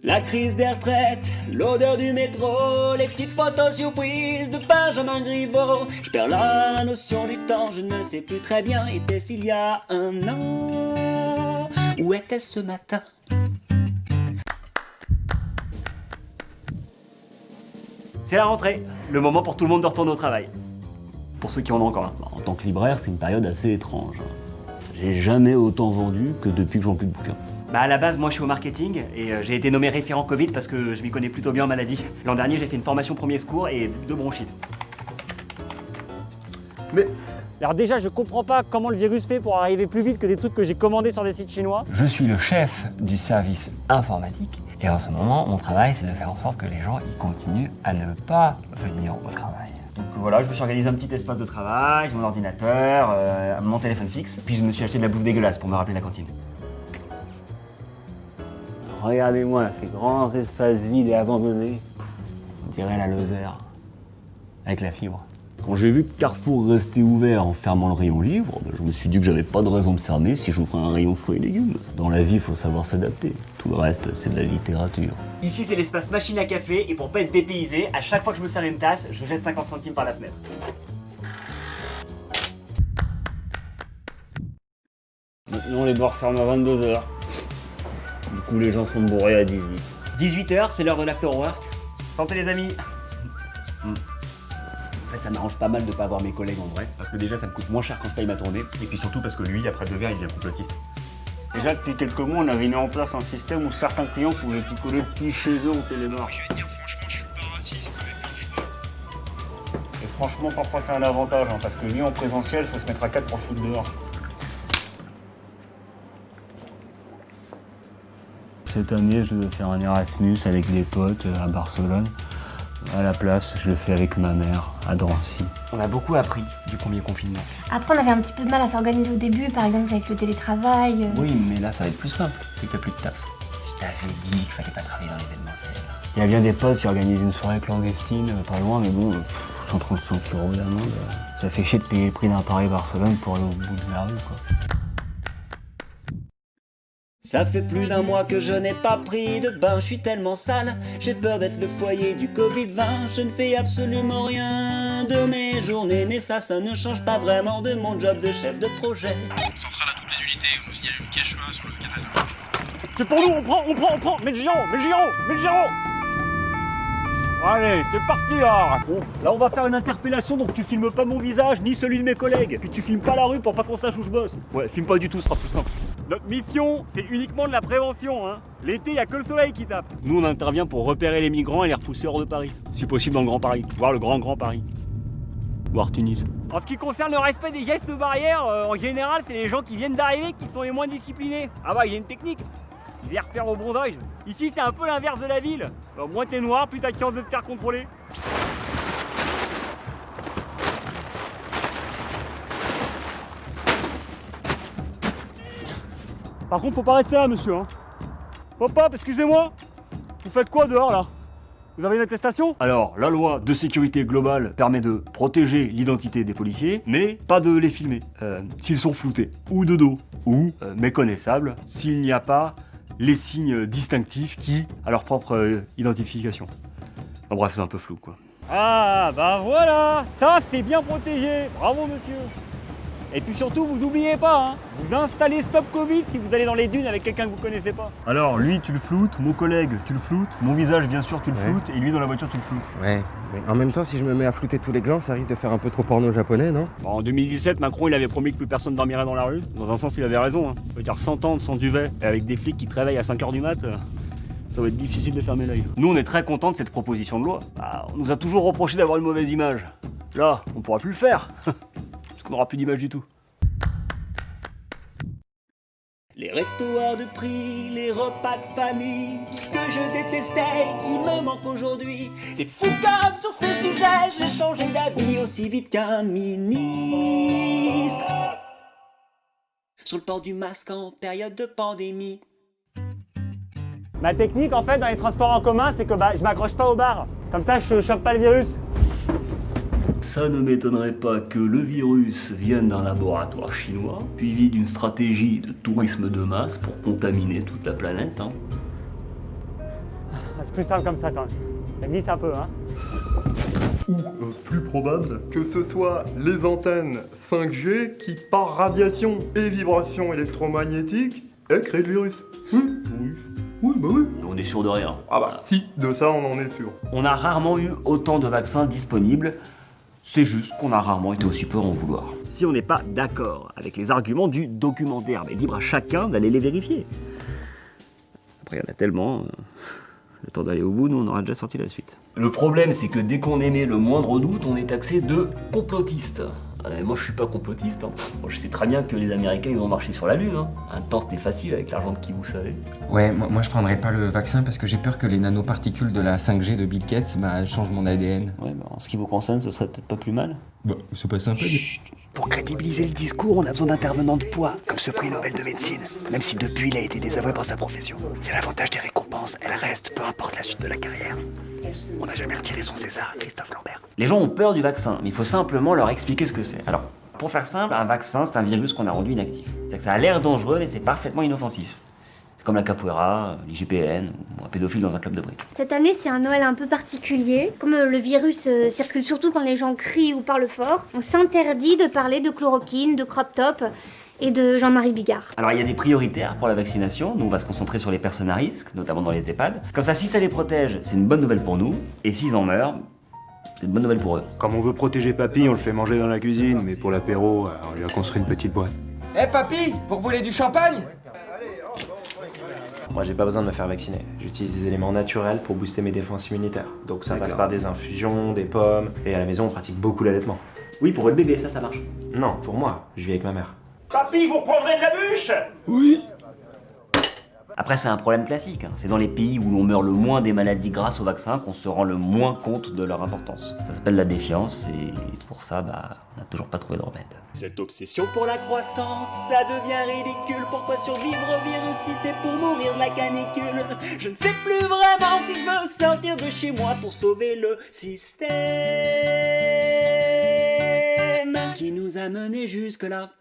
La crise des retraites, l'odeur du métro, les petites photos surprises de Benjamin Griveaux. Je perds la notion du temps, je ne sais plus très bien. Était-ce il y a un an? Où était-ce ce matin? C'est la rentrée, le moment pour tout le monde de retourner au travail. Pour ceux qui en ont encore un. En tant que libraire, c'est une période assez étrange. J'ai jamais autant vendu que depuis que je vends plus de bouquins. Bah à la base, moi je suis au marketing et j'ai été nommé référent Covid parce que je m'y connais plutôt bien en maladie. L'an dernier, j'ai fait une formation premier secours et 2 bronchites. Mais Alors déjà, je comprends pas comment le virus fait pour arriver plus vite que des trucs que j'ai commandés sur des sites chinois. Je suis le chef du service informatique et en ce moment, mon travail, c'est de faire en sorte que les gens ils continuent à ne pas venir au travail. Donc voilà, je me suis organisé un petit espace de travail, j'ai mon ordinateur, mon téléphone fixe, puis je me suis acheté de la bouffe dégueulasse pour me rappeler la cantine. Regardez-moi ces grands espaces vides et abandonnés. On dirait la Lozère, avec la fibre. Quand j'ai vu que Carrefour restait ouvert en fermant le rayon livre, je me suis dit que j'avais pas de raison de fermer si j'ouvrais un rayon fruits et légumes. Dans la vie, il faut savoir s'adapter. Tout le reste, c'est de la littérature. Ici, c'est l'espace machine à café et pour pas être dépaysé, à chaque fois que je me sers une tasse, je jette 50 centimes par la fenêtre. Maintenant, les bars ferment à 22h. Du coup, les gens sont bourrés à 18. 18h, c'est l'heure de l'afterwork. Santé les amis. En fait, ça m'arrange pas mal de pas avoir mes collègues en vrai, parce que déjà, ça me coûte moins cher quand je paye ma tournée, et puis surtout parce que lui, après 2 verres, il devient complotiste. Déjà, depuis quelques mois, on avait mis en place un système où certains clients pouvaient picoler depuis chez eux en télémarche. Je vais dire franchement, je suis pas raciste, mais Et franchement, parfois, c'est un avantage, parce que lui, en présentiel, faut se mettre à 4 pour le foutre dehors. Cette année, je devais faire un Erasmus avec des potes à Barcelone. À la place, je le fais avec ma mère à Drancy. On a beaucoup appris du premier confinement. Après, on avait un petit peu de mal à s'organiser au début, par exemple avec le télétravail. Oui, mais là, ça va être plus simple, c'est que t'as plus de taf. Je t'avais dit qu'il fallait pas travailler dans l'événementiel. Il y a bien des potes qui organisent une soirée clandestine, pas loin, mais bon, 135 € d'amende. Ça fait chier de payer le prix d'un Paris-Barcelone pour aller au bout de la rue, quoi. Ça fait plus d'un mois que je n'ai pas pris de bain, je suis tellement sale, j'ai peur d'être le foyer du Covid-20. Je ne fais absolument rien de mes journées, mais ça ne change pas vraiment de mon job de chef de projet. centrale à toutes les unités, on nous signale une cache sur le canal de l'Europe. C'est pour nous, on prend. Mets le gyro. Allez, c'est parti là. Bon, là on va faire une interpellation, donc tu filmes pas mon visage ni celui de mes collègues. Puis tu filmes pas la rue pour pas qu'on sache où je bosse. Ouais, filme pas du tout, ce sera plus simple. Notre mission, c'est uniquement de la prévention, hein. L'été, y a que le soleil qui tape. Nous, on intervient pour repérer les migrants et les repousser hors de Paris. Si possible dans le Grand Paris, voire le Grand Paris. Voire Tunis. En ce qui concerne le respect des gestes barrières, en général, c'est les gens qui viennent d'arriver qui sont les moins disciplinés. Ah bah, il y a une technique. Ils les repèrent au bon âge. Ici, c'est un peu l'inverse de la ville. Bah, moins t'es noir, plus t'as de chance de te faire contrôler. Par contre, faut pas rester là, monsieur. Hein. Hop, excusez-moi. Vous faites quoi dehors, là? Vous avez une attestation? Alors, la loi de sécurité globale permet de protéger l'identité des policiers, mais pas de les filmer. S'ils sont floutés, ou de dos, ou méconnaissables, s'il n'y a pas les signes distinctifs qui a leur propre identification. Enfin, bref, c'est un peu flou, quoi. Ah, bah voilà. Ça, c'est bien protégé. Bravo, monsieur. Et puis surtout, vous oubliez pas, hein, vous installez Stop Covid si vous allez dans les dunes avec quelqu'un que vous connaissez pas. Alors, lui, tu le floutes, mon collègue, tu le floutes, mon visage, bien sûr, tu le floutes, et lui, dans la voiture, tu le floutes. Ouais, mais en même temps, si je me mets à flouter tous les glands, ça risque de faire un peu trop porno japonais, non? Bon, en 2017, Macron, il avait promis que plus personne dormirait dans la rue. Dans un sens, il avait raison. Hein. Je veux dire, 100 ans sans duvet, et avec des flics qui te réveillent à 5h du mat', ça va être difficile de fermer l'œil. Nous, on est très contents de cette proposition de loi. Bah, on nous a toujours reproché d'avoir une mauvaise image. Là, on pourra plus le faire, parce qu'on n'aura plus d'image du tout. Les restos hors de prix, les repas de famille, tout ce que je détestais et qui me manque aujourd'hui. C'est fou comme sur ces sujets, j'ai changé d'avis aussi vite qu'un ministre. Sur le port du masque en période de pandémie. Ma technique, en fait, dans les transports en commun, c'est que je m'accroche pas au bar. Comme ça, je chope pas le virus. Ça ne m'étonnerait pas que le virus vienne d'un laboratoire chinois, suivi d'une stratégie de tourisme de masse pour contaminer toute la planète. Hein. C'est plus simple comme ça quand même. Ça glisse un peu, hein. Ou plus probable que ce soit les antennes 5G qui, par radiation et vibrations électromagnétiques, aient créé le virus. Oui, bah oui. On est sûr de rien. Ah bah si, de ça on en est sûr. On a rarement eu autant de vaccins disponibles. C'est juste qu'on a rarement été aussi peu à en vouloir. Si on n'est pas d'accord avec les arguments du documentaire, mais libre à chacun d'aller les vérifier. Après, il y en a tellement. Le temps d'aller au bout, nous, on aura déjà sorti la suite. Le problème, c'est que dès qu'on émet le moindre doute, on est taxé de complotiste. Moi, je suis pas complotiste. Hein. Moi, je sais très bien que les Américains, ils ont marché sur la Lune. Hein. Un temps, c'était facile avec l'argent de qui, vous savez. Ouais, moi je prendrais pas le vaccin parce que j'ai peur que les nanoparticules de la 5G de Bill Gates changent mon ADN. Ouais, bah, en ce qui vous concerne, ce serait peut-être pas plus mal. Bah, c'est pas sympa. Pour crédibiliser le discours, on a besoin d'intervenants de poids, comme ce prix Nobel de médecine. Même si depuis il a été désavoué par sa profession. C'est l'avantage des récompenses, elles restent, peu importe la suite de la carrière. On n'a jamais retiré son César, Christophe Lambert. Les gens ont peur du vaccin, mais il faut simplement leur expliquer ce que c'est. Alors, pour faire simple, un vaccin, c'est un virus qu'on a rendu inactif. C'est-à-dire que ça a l'air dangereux, mais c'est parfaitement inoffensif. C'est comme la capoeira, l'IGPN, ou un pédophile dans un club de briques. Cette année, c'est un Noël un peu particulier. Comme le virus circule surtout quand les gens crient ou parlent fort, on s'interdit de parler de chloroquine, de crop top et de Jean-Marie Bigard. Alors, il y a des prioritaires pour la vaccination. Nous, on va se concentrer sur les personnes à risque, notamment dans les EHPAD. Comme ça, si ça les protège, c'est une bonne nouvelle pour nous. Et s'ils en meurent, c'est une bonne nouvelle pour eux. Comme on veut protéger Papy, on le fait manger dans la cuisine, mais pour l'apéro, on lui a construit une petite boîte. Eh papy, vous voulez du champagne? Moi, j'ai pas besoin de me faire vacciner. J'utilise des éléments naturels pour booster mes défenses immunitaires. Donc ça passe par des infusions, des pommes, et à la maison, on pratique beaucoup l'allaitement. Oui, pour votre bébé, ça marche. Non, pour moi, je vis avec ma mère. Papy, vous prendrez de la bûche? Oui. Après, c'est un problème classique. Hein. C'est dans les pays où l'on meurt le moins des maladies grâce au vaccin qu'on se rend le moins compte de leur importance. Ça s'appelle la défiance, et pour ça, on n'a toujours pas trouvé de remède. Cette obsession pour la croissance, ça devient ridicule. Pourquoi survivre au virus si c'est pour mourir de la canicule? Je ne sais plus vraiment si je veux sortir de chez moi pour sauver le système qui nous a menés jusque-là.